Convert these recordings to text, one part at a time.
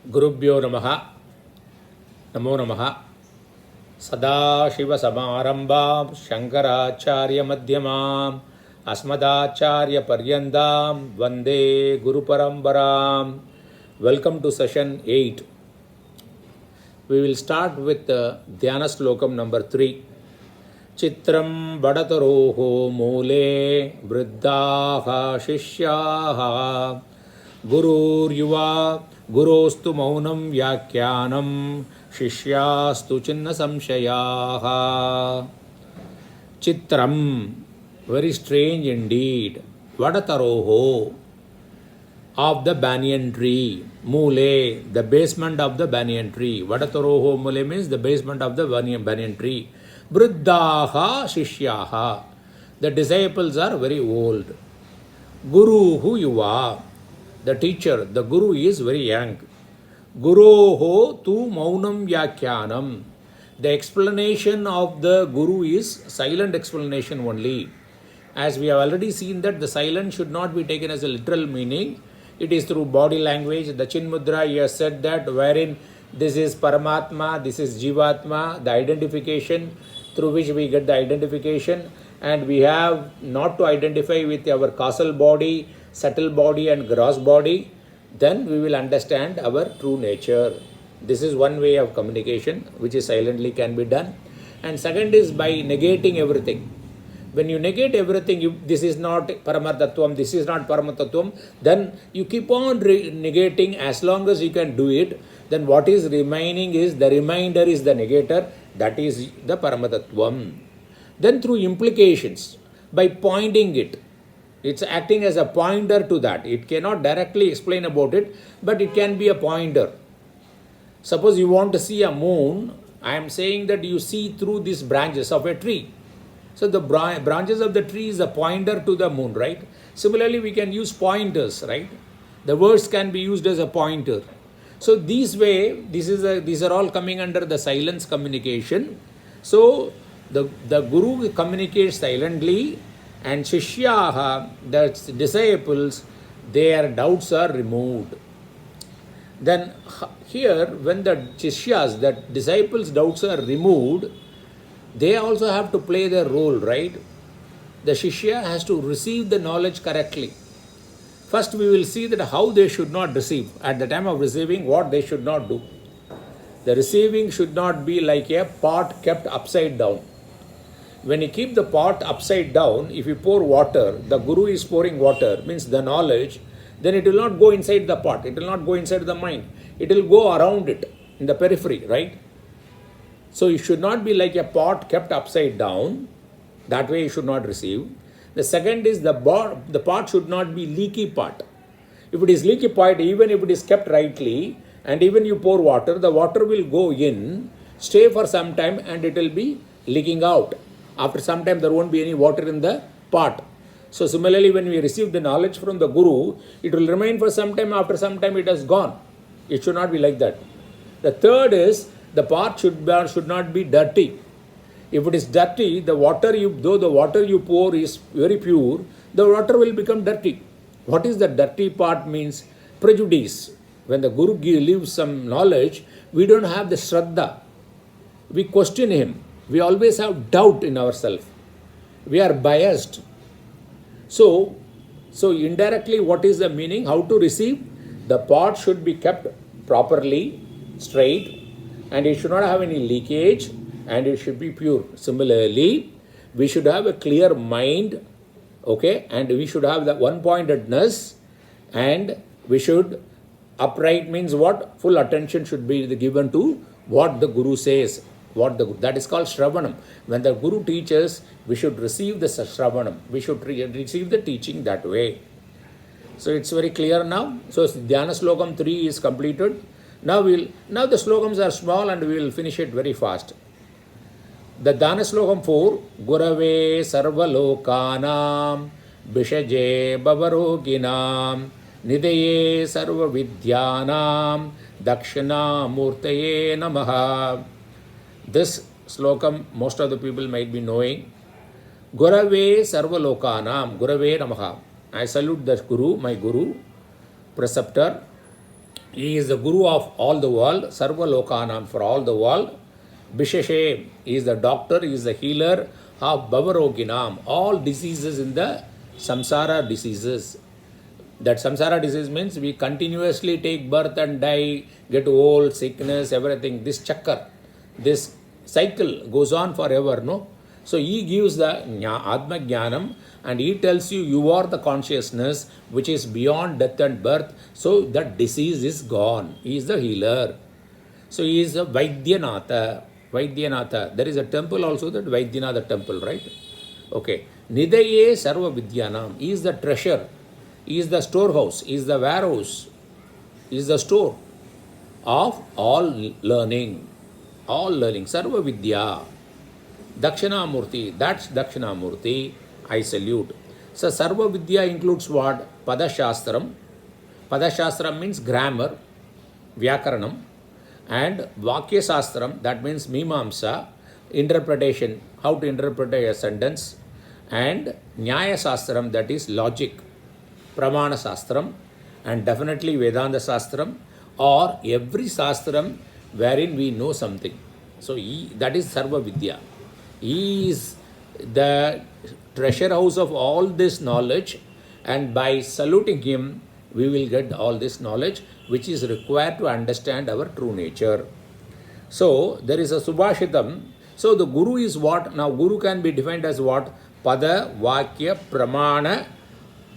Gurubhyo Namaha, Namo Namaha, Sadashiva Samarambam, Shankaracharya Madhyamam, Asmadacharya Paryandam, Vande Guru Parambaram. Welcome to session 8. We will start with Dhyana Shlokam number 3. Chitram Vadataroho Mole Vriddhaha Shishyaha Gurur Yuva Gurostu Maunam Vyakhyanam Shishyastu Chinna Samshayaha. Chitram, very strange indeed. Vadataroho, of the banyan tree. Mule, the basement of the banyan tree. Vadataroho mule means the basement of the banyan tree. Vriddhaha Shishyaha, the disciples are very old. Guruhu Yuva, the teacher, the guru is very young. Guroho tu maunam vyakhyanam, the explanation of the guru is silent explanation only. As we have already seen that the silence should not be taken as a literal meaning. It is through body language. The Chin Mudra, he has said that wherein this is Paramatma, this is Jivatma, the identification through which we get the identification, and we have not to identify with our causal body, subtle body and gross body, then we will understand our true nature. This is one way of communication which is silently can be done. And second is by negating everything. When you negate everything, this is not Paramartattvam, this is not Paramatatvam, then you keep on negating as long as you can do it. Then what is remaining is, the remainder is the negator, that is the Paramatatvam. Then through implications, by pointing it, it's acting as a pointer to that. It cannot directly explain about it, but it can be a pointer. Suppose you want to see a moon, I am saying that you see through these branches of a tree. So the branches of the tree is a pointer to the moon, right? Similarly, we can use pointers, right? The words can be used as a pointer. So these are all coming under the silence communication. So the guru communicates silently, and Shishyaha, the disciples, their doubts are removed. Then here, when the Shishyas, the disciples' doubts are removed, they also have to play their role, right? The Shishya has to receive the knowledge correctly. First, we will see that how they should not receive. At the time of receiving, what they should not do. The receiving should not be like a pot kept upside down. When you keep the pot upside down, if you pour water, the guru is pouring water, means the knowledge, then it will not go inside the pot. It will not go inside the mind. It will go around it, in the periphery, right? So it should not be like a pot kept upside down. That way you should not receive. The second is the pot should not be leaky pot. If it is leaky pot, even if it is kept rightly, and even you pour water, the water will go in, stay for some time, and it will be leaking out. After some time, there won't be any water in the pot. So similarly, when we receive the knowledge from the guru, it will remain for some time. After some time, it has gone. It should not be like that. The third is, the pot should not be dirty. If it is dirty, though the water you pour is very pure, the water will become dirty. What is the dirty part means? Prejudice. When the guru gives some knowledge, we don't have the shraddha. We question him. We always have doubt in ourselves. We are biased. So indirectly, what is the meaning? How to receive? The pot should be kept properly, straight, and it should not have any leakage, and it should be pure. Similarly, we should have a clear mind, okay, and we should have the one-pointedness, and we should, upright means what? Full attention should be given to what the guru says. That is called Shravanam. When the guru teaches, we should receive the Shravanam. We should receive the teaching that way. So it's very clear now. So Dhyana Shlokam 3 is completed. Now the slokams are small and we will finish it very fast. The Dhyana Shlokam 4, Gurave Sarvalokanam Bishaje Bavaroginam Nidaye Sarva Vidyanam Dakshinamurthy Namaha. This slokam most of the people might be knowing. Gurave Sarvalokanam, Gurave Namaha. I salute the Guru, my Guru, preceptor. He is the Guru of all the world, Sarva Lokanam, for all the world. Bisheshe, he is the doctor, he is the healer of Bhavaroginam, all diseases in the samsara diseases. That samsara disease means we continuously take birth and die, get old, sickness, everything. This chakkar, this cycle goes on forever, no? So he gives the Atma Jnanam and he tells you, you are the consciousness which is beyond death and birth. So that disease is gone. He is the healer. So he is a Vaidyanatha. Vaidyanatha. There is a temple also, that Vaidyanatha temple, right? Okay. Nidaye Sarva Vidyanam. He is the treasure. He is the storehouse. He is the warehouse. He is the store of all learning. All learning. Sarva Vidya. Dakshinamurthy, that's Dakshinamurthy, I salute. So Sarva Vidya includes what? Padashastram. Padashastram means grammar, Vyakaranam, and Vakya Shastram, that means Mimamsa, interpretation, how to interpret a sentence, and Nyaya Shastram, that is logic, Pramana Shastram, and definitely Vedanta Shastram, or every Shastram wherein we know something. So that is Sarva Vidya. He is the treasure house of all this knowledge, and by saluting him, we will get all this knowledge which is required to understand our true nature. So there is a Subhashitam. So the Guru is what? Now Guru can be defined as what? Pada, Vakya, Pramana,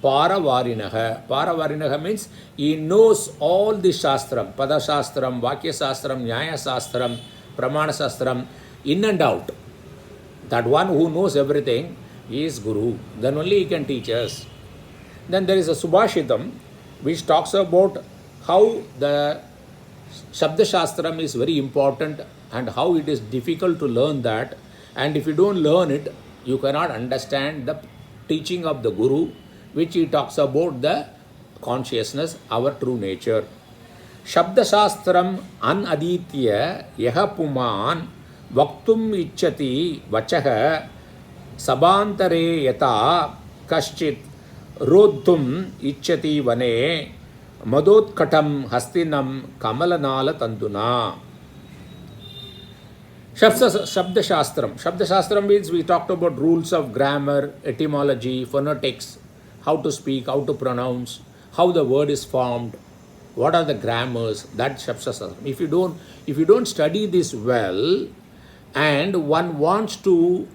Paravarinaha. Paravarinaha means he knows all the Shastram, Pada Shastram, Vakya Shastram, Nyaya Shastram, Pramana Shastram, in and out. That one who knows everything is Guru. Then only he can teach us. Then there is a Subhashitam which talks about how the Shabda Shastram is very important and how it is difficult to learn that. And if you don't learn it, you cannot understand the teaching of the Guru, which he talks about the consciousness, our true nature. Shabda Shastram anaditya yahapuman Vaktum ichchati vachaha sabantare yata kaschit rodhum ichchati vane madotkatam hastinam kamalanala tantuna. Shabda Shastram. Shabda Shastram means we talked about rules of grammar, etymology, phonetics, how to speak, how to pronounce, how the word is formed, what are the grammars, that Shabda Shastram. If you don't study this well, and one wants to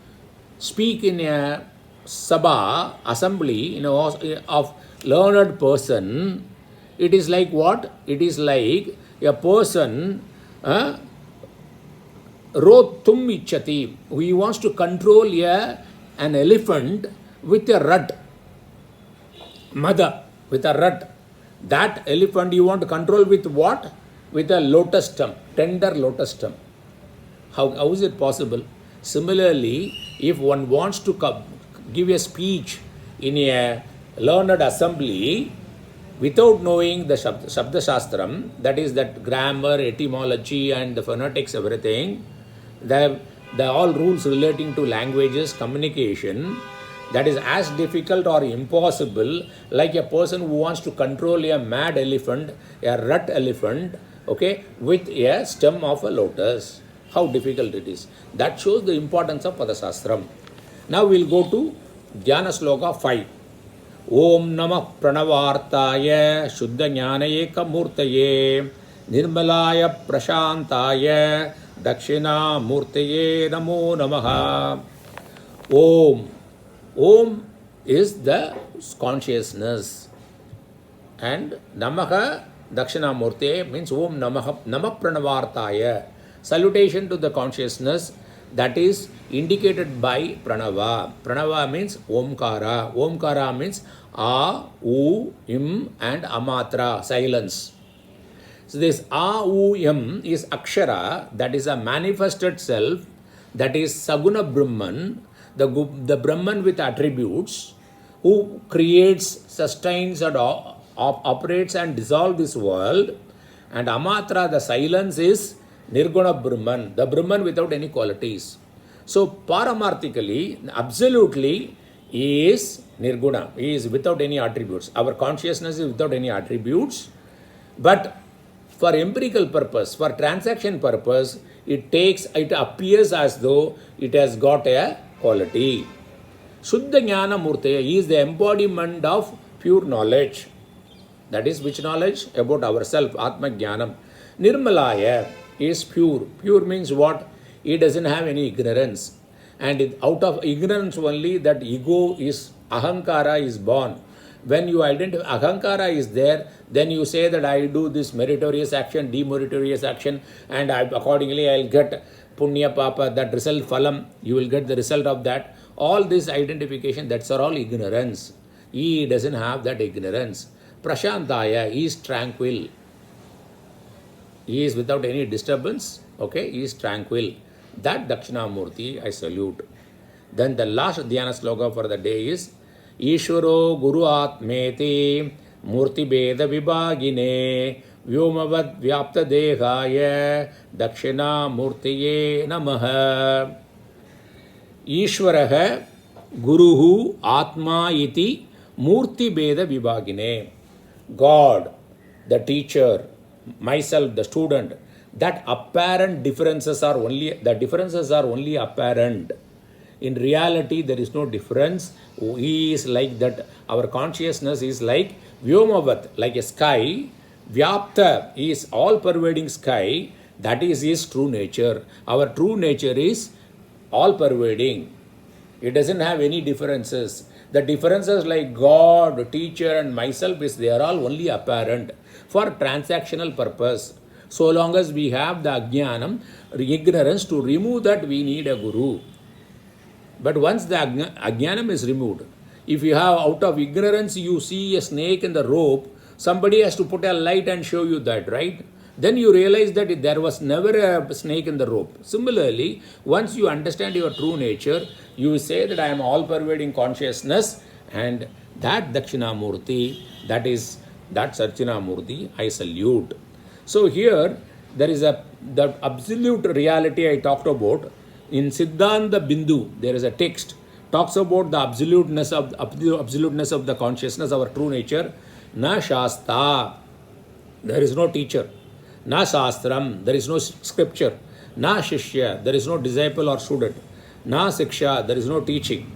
speak in a sabha, assembly, of learned person, it is like what? It is like a person, rotum ichchati, he wants to control an elephant with a rud, mother, with a rud. That elephant you want to control with what? With a lotus stem, tender lotus stem. How is it possible? Similarly, if one wants to give a speech in a learned assembly without knowing the Shabda Shastram, that is that grammar, etymology and the phonetics, everything, the all rules relating to languages, communication, that is as difficult or impossible like a person who wants to control a mad elephant, a rut elephant, okay, with a stem of a lotus. How difficult it is. That shows the importance of Padashastram. Now we will go to Dhyana Shloka 5. Om Namah Pranavartaya Shuddha Jnana Ekamurtaye Nirmalaya Prashantaya Dakshinamurthaye Namo Namaha. Om. Om is the consciousness. And Namaha Dakshinamurthaye means Om Namah Pranavartaya. Salutation to the consciousness that is indicated by Pranava. Pranava means Omkara. Omkara means A, U, Im and Amatra, silence. So this A, U, Im is Akshara, that is a manifested self, that is Saguna Brahman, the Brahman with attributes, who creates, sustains and operates and dissolves this world. And Amatra, the silence, is Nirguna Brahman, the Brahman without any qualities. So paramarthically, absolutely, he is Nirguna, he is without any attributes. Our consciousness is without any attributes, but For empirical purpose, for transaction purpose, it appears as though it has got a quality. Shuddha Jnana Murti is the embodiment of pure knowledge. That is which knowledge? About ourselves, Atma Jnanam. Nirmalaya is pure. Pure means what? It doesn't have any ignorance. And out of ignorance only that ego is, ahankara is born. When you identify ahankara is there, then you say that I do this meritorious action, demeritorious action, and accordingly I'll get punya papa, that result phalam, you will get the result of that. All this identification, that's all ignorance. He doesn't have that ignorance. Prashantaya, he is tranquil. He is without any disturbance. Okay, he is tranquil. That Dakshinamurthy I salute. Then the last Dhyana Shloka for the day is Ishvaro Guru Atmeti Murti Beda Vibhagine Vyomavad Vyapta Dehaya Dakshinamurtiye Namaha. Ishvaraha Guruhu Atma iti Murti Beda Vibhagine. God, the teacher, myself, the student, that apparent differences are only apparent. In reality, there is no difference. He is like that. Our consciousness is like Vyomavat, like a sky. Vyapta is all-pervading sky. That is his true nature. Our true nature is all-pervading. It doesn't have any differences. The differences like God, teacher and myself, they are all only apparent for transactional purpose. So long as we have the ajnanam, ignorance, to remove that we need a guru. But once the ajnanam is removed, if you have out of ignorance you see a snake in the rope, somebody has to put a light and show you that, right? Then you realize that there was never a snake in the rope. Similarly, once you understand your true nature, you say that I am all-pervading consciousness, and that Dakshinamurthy, that Sarchinamurthy, I salute. So here, there is the absolute reality I talked about. In Siddhanta Bindu, there is a text, talks about the absoluteness of the consciousness, our true nature. Na Shasta, there is no teacher. Na Shastram, there is no scripture. Na Shishya, there is no disciple or student. Na Siksha, there is no teaching.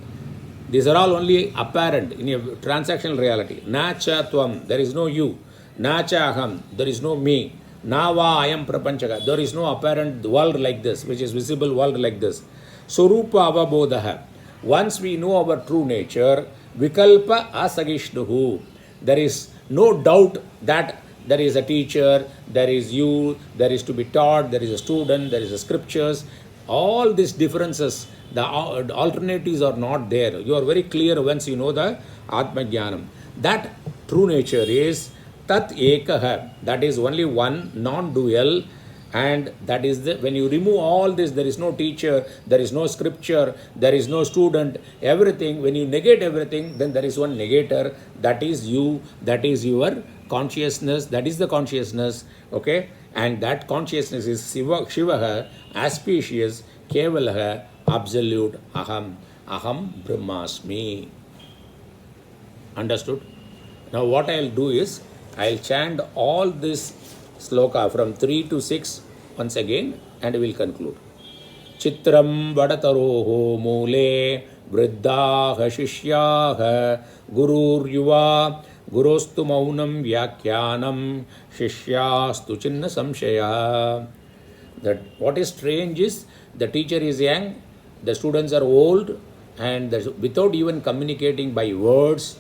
These are all only apparent in a transactional reality. Na Cha Tvam, there is no you. Na Cha Aham, there is no me. Na Va Ayam Prapanchaka, there is no apparent world like this, which is visible world like this. Surupa Avabodha, once we know our true nature, Vikalpa Asagishnuhu, there is no doubt that there is a teacher, there is you, there is to be taught, there is a student, there is a scriptures. All these differences, the alternatives are not there. You are very clear once you know the Atma Jnanam. That true nature is Tat Ekaha, that is only one, non-dual, and that is when you remove all this, there is no teacher, there is no scripture, there is no student, everything, when you negate everything, then there is one negator, that is you, that is your consciousness, that is the consciousness, okay? And that consciousness is Shivaha, auspicious, Kevalaha, absolute, Aham Brahmasmi. Understood? Now what I will do is, I will chant all this sloka from 3 to 6 once again, and we will conclude. Chitram vadataroho mule vriddhaha shishyaha gurur yuva gurostu maunam vyakhyanam shishyastu chinna samshaya. That what is strange is the teacher is young, the students are old, and without even communicating by words,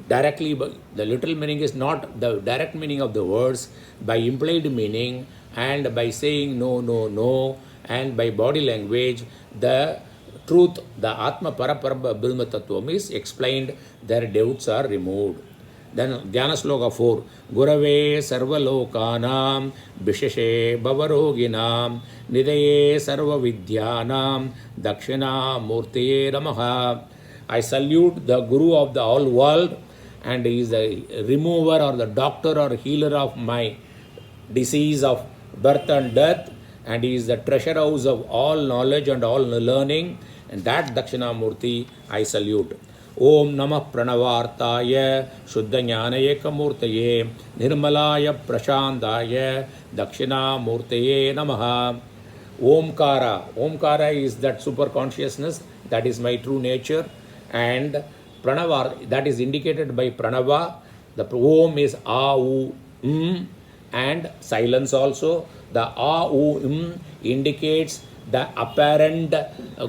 directly, the literal meaning is not the direct meaning of the words, by implied meaning and by saying no, no, no, and by body language, the truth, the Atma Paraparabha Brahma Tattvam is explained, their doubts are removed. Then Dhyana Shloka 4, Gurave Sarvalokanam Bisheshe Bhavaroginam Nidaye Sarva Vidyanam Dakshinamurtiye Namaha. I salute the Guru of the whole world, and he is the remover or the doctor or healer of my disease of birth and death, and he is the treasure house of all knowledge and all learning, and that Dakshinamurti I salute. Om Namah Pranavartaya Shuddha Jnana Ekamurtaye Nirmalaya Prashandaya Dakshinamurthaye Namaha. Omkara is that super consciousness, that is my true nature, and Pranava, that is indicated by Pranava. The Om is A, U, and silence also. The A, U, indicates the apparent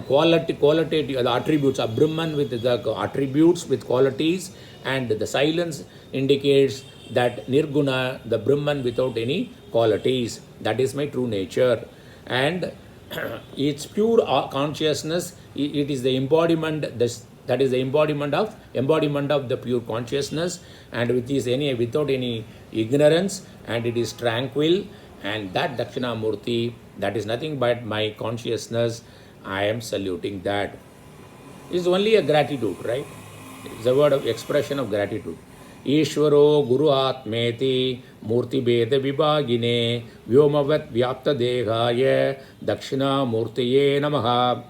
qualitative, the attributes of Brahman with the attributes with qualities, and the silence indicates that Nirguna, the Brahman without any qualities. That is my true nature. And its pure consciousness, it is the embodiment, that is the embodiment of the pure consciousness, and which is without any ignorance, and it is tranquil. And that Dakshinamurthy, that is nothing but my consciousness. I am saluting that. It's only a gratitude, right? It's a word of expression of gratitude. Ishvaro Guru Atmeti Murti Beda Vibhagine Vyomavat Vyapta Dehaya Dakshinamurtiye Namaha.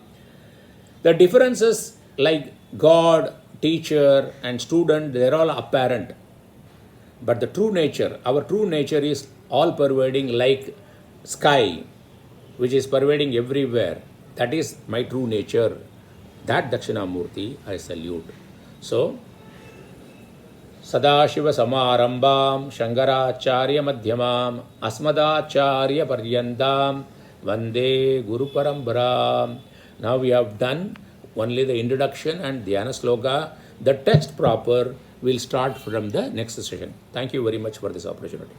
The differences like God, teacher, and student, they are all apparent. But the true nature, our true nature is all pervading like sky, which is pervading everywhere. That is my true nature. That Dakshinamurthy I salute. So, Sadashiva Samarambam Shankaracharya Madhyamam Asmadacharya Paryandam Vande Guru Parambaram. Now we have done only the introduction and Dhyana Shloka. The text proper will start from the next session. Thank you very much for this opportunity.